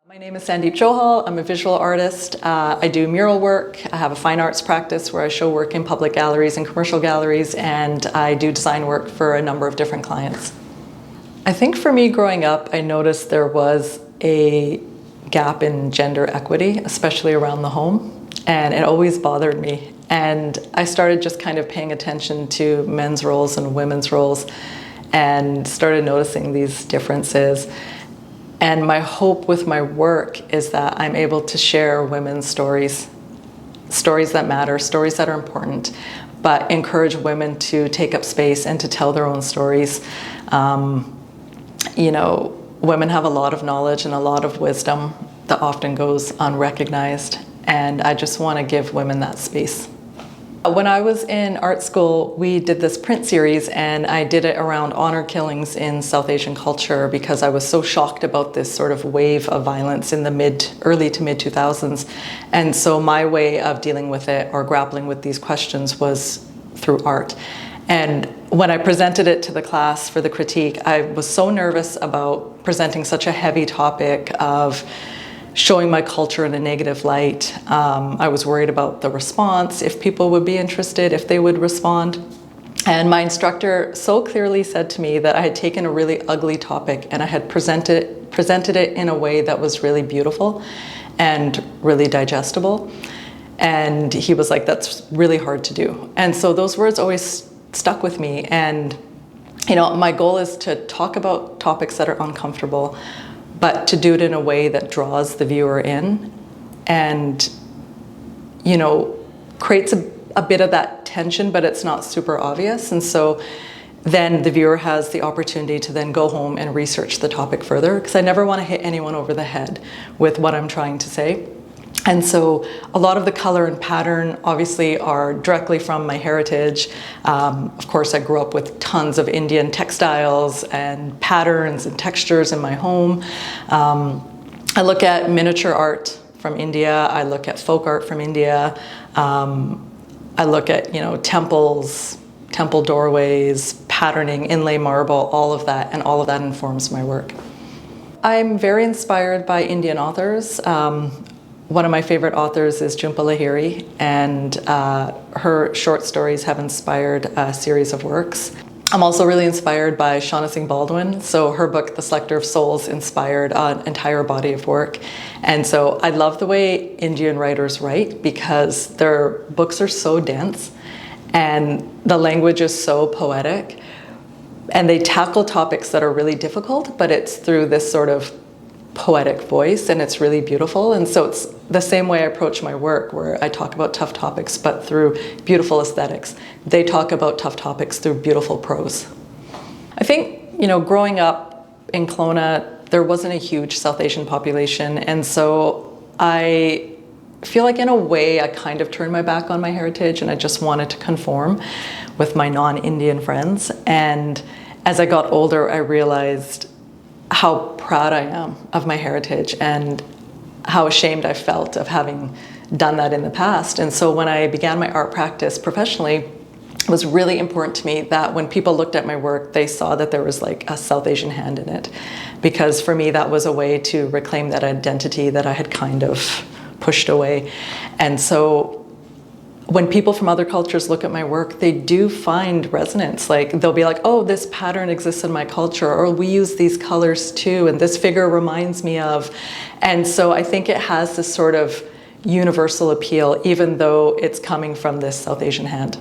My name is Sandeep Johal. I'm a visual artist. I do mural work. I have a fine arts practice where I show work in public galleries and commercial galleries, and I do design work for a number of different clients. I think for me growing up, I noticed there was a gap in gender equity, especially around the home, and it always bothered me. And I started just kind of paying attention to men's roles and women's roles and started noticing these differences. And my hope with my work is that I'm able to share women's stories, stories that matter, stories that are important, but encourage women to take up space and to tell their own stories. Women have a lot of knowledge and a lot of wisdom that often goes unrecognized, and I just want to give women that space. When I was in art school, we did this print series, and I did it around honor killings in South Asian culture because I was so shocked about this sort of wave of violence in the early to mid 2000s. And so my way of dealing with it or grappling with these questions was through art. And when I presented it to the class for the critique, I was so nervous about presenting such a heavy topic of showing my culture in a negative light. I was worried about the response, if people would be interested, if they would respond. And my instructor so clearly said to me that I had taken a really ugly topic and I had presented it in a way that was really beautiful and really digestible. And he was like, that's really hard to do. And so those words always stuck with me. And my goal is to talk about topics that are uncomfortable, but to do it in a way that draws the viewer in and, creates a bit of that tension, but it's not super obvious. And so then the viewer has the opportunity to then go home and research the topic further, because I never want to hit anyone over the head with what I'm trying to say. And so a lot of the color and pattern obviously are directly from my heritage. Of course, I grew up with tons of Indian textiles and patterns and textures in my home. I look at miniature art from India. I look at folk art from India. I look at, temples, temple doorways, patterning, inlay marble, all of that, and all of that informs my work. I'm very inspired by Indian authors. One of my favorite authors is Jhumpa Lahiri, and her short stories have inspired a series of works. I'm also really inspired by Shauna Singh Baldwin. So her book, The Selector of Souls, inspired an entire body of work. And so I love the way Indian writers write because their books are so dense and the language is so poetic. And they tackle topics that are really difficult, but it's through this sort of poetic voice, and it's really beautiful. And so it's the same way I approach my work, where I talk about tough topics but through beautiful aesthetics. They talk about tough topics through beautiful prose. I think, growing up in Kelowna, there wasn't a huge South Asian population, and so I feel like in a way I kind of turned my back on my heritage and I just wanted to conform with my non-Indian friends. And as I got older, I realized how proud I am of my heritage and how ashamed I felt of having done that in the past. And so when I began my art practice professionally, it was really important to me that when people looked at my work, they saw that there was like a South Asian hand in it. Because for me, that was a way to reclaim that identity that I had kind of pushed away. And so when people from other cultures look at my work, they do find resonance. Like they'll be like, oh, this pattern exists in my culture, or we use these colors too, and this figure reminds me of. And so I think it has this sort of universal appeal, even though it's coming from this South Asian hand.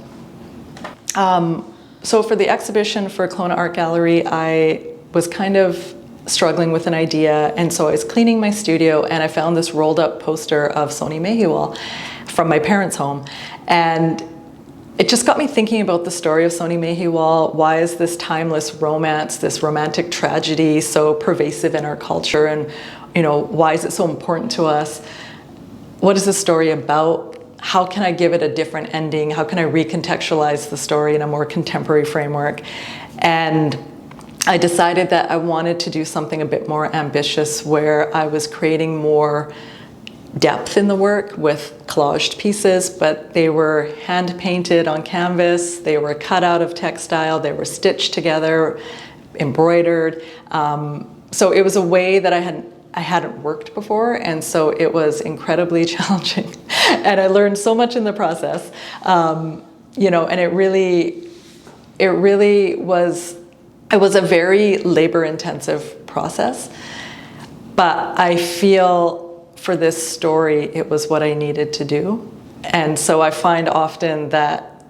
So for the exhibition for Kelowna Art Gallery, I was kind of struggling with an idea, and so I was cleaning my studio and I found this rolled up poster of Soni Mehiwal from my parents' home. And it just got me thinking about the story of Soni Mehiwal. Why is this timeless romance, this romantic tragedy so pervasive in our culture? And, why is it so important to us? What is the story about? How can I give it a different ending? How can I recontextualize the story in a more contemporary framework? And I decided that I wanted to do something a bit more ambitious, where I was creating more depth in the work with collaged pieces, but they were hand painted on canvas, they were cut out of textile, they were stitched together, embroidered. So it was a way that I had I hadn't worked before, and so it was incredibly challenging. And I learned so much in the process, you know, and it was, it was a very labor-intensive process, but I feel for this story, it was what I needed to do. And so I find often that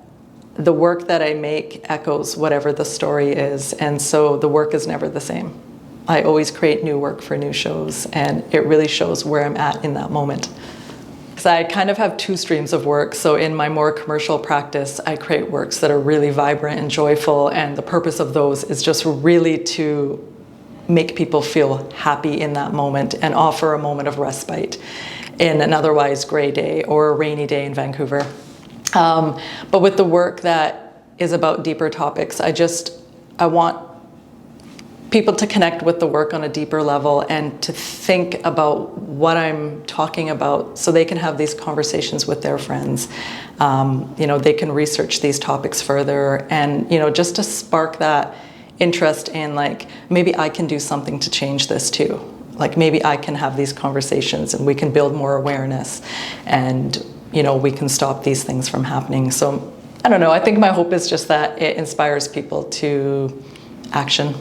the work that I make echoes whatever the story is, and so the work is never the same. I always create new work for new shows, and it really shows where I'm at in that moment. So I kind of have two streams of work. So in my more commercial practice, I create works that are really vibrant and joyful, and the purpose of those is just really to make people feel happy in that moment and offer a moment of respite in an otherwise gray day or a rainy day in Vancouver. But with the work that is about deeper topics, I want people to connect with the work on a deeper level and to think about what I'm talking about so they can have these conversations with their friends. You know, they can research these topics further, and, you know, just to spark that interest in, like, maybe I can do something to change this too. Like, maybe I can have these conversations and we can build more awareness, and, you know, we can stop these things from happening. So I don't know, I think my hope is just that it inspires people to action.